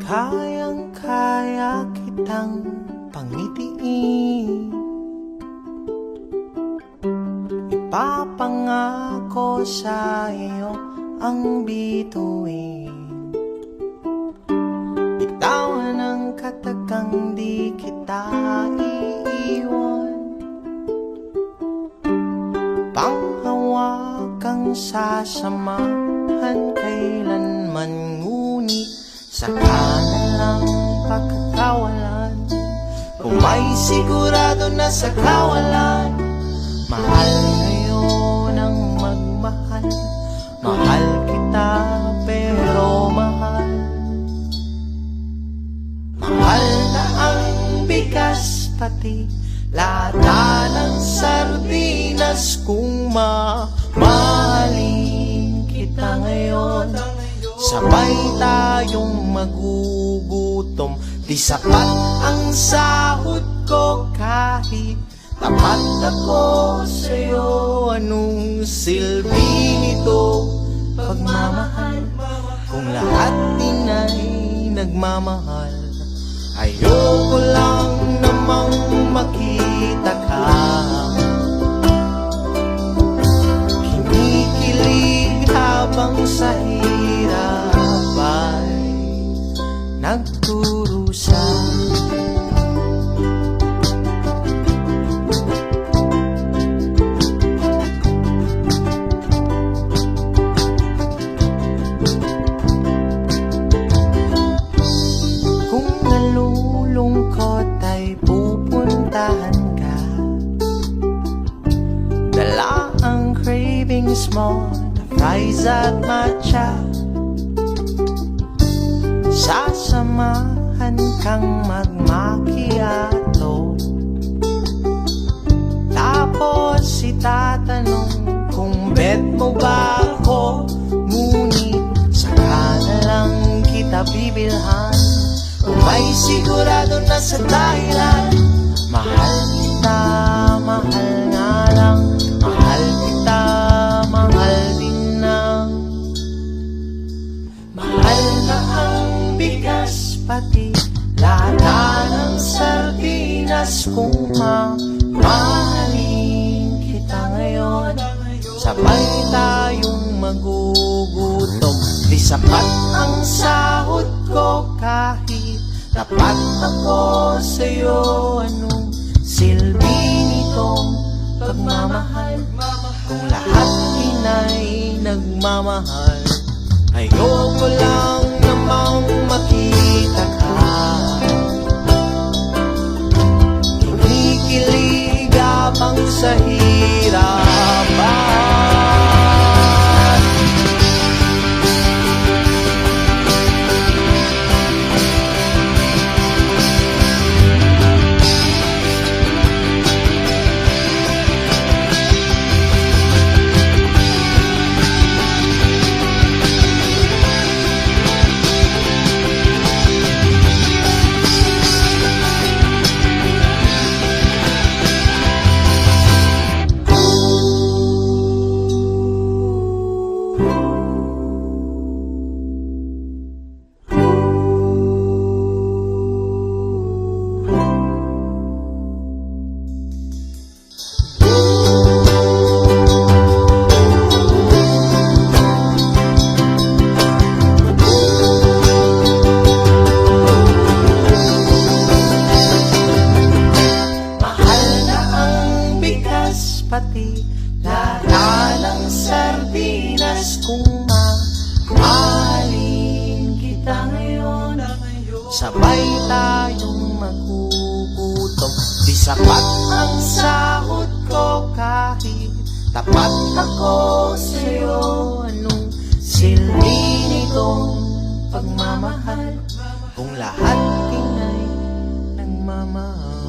Kayang-kaya kitang pangitiin, ipapangako sa iyo ang bituin. Bitawan ang katagang di kita iiwan, panghawakang sasamahan kailanman. Ngunit saka na lang pagkakawalan, kung may sigurado na sa kawalan. Mahal ngayon ang magmahal, mahal kita pero mahal. Mahal na ang bigas pati lata ng sardinas, kung mamahalin kita ngayon. Sabay tayong magugutom, di sapat ang sahod ko kahit tapat ako sa'yo. Anong silbi nito pagmamahal kung lahat din ay nagmamahal? Ayoko lang namang makita ka kinikilig habang sa hirap ay nagturusa. Kung nalulungkot ay pupuntahan ka, dala ang cravings mo, fries at matcha. Sasamahan kang magmakiato, tapos itatanong kung bet mo ba ako. Ngunit saka na lang kita bibilhan, kung may sigurado na sa dahilan. Mahal kita, mahal nga lang, mahal kita, mahal din lang. Mahal na ang bigas pati lata ng sardinas, kung mamahalin kita ngayon. Sabay tayong magugutom, di sapat ang sahod ko kahit tapat ako sa'yo. Anong silbi nitong pagmamahal kung lahat din ay nagmamahal? Ayoko lang namang makita ka kinikilig habang sa hirapan. Pati lata ng sardinas, kung mamahalin kita ngayon. Sabay tayong magugutom, di sapat ang sahod ko kahit tapat ako sa'yo. Anong silbi nitong pagmamahal kung lahat din ay nagmamahal?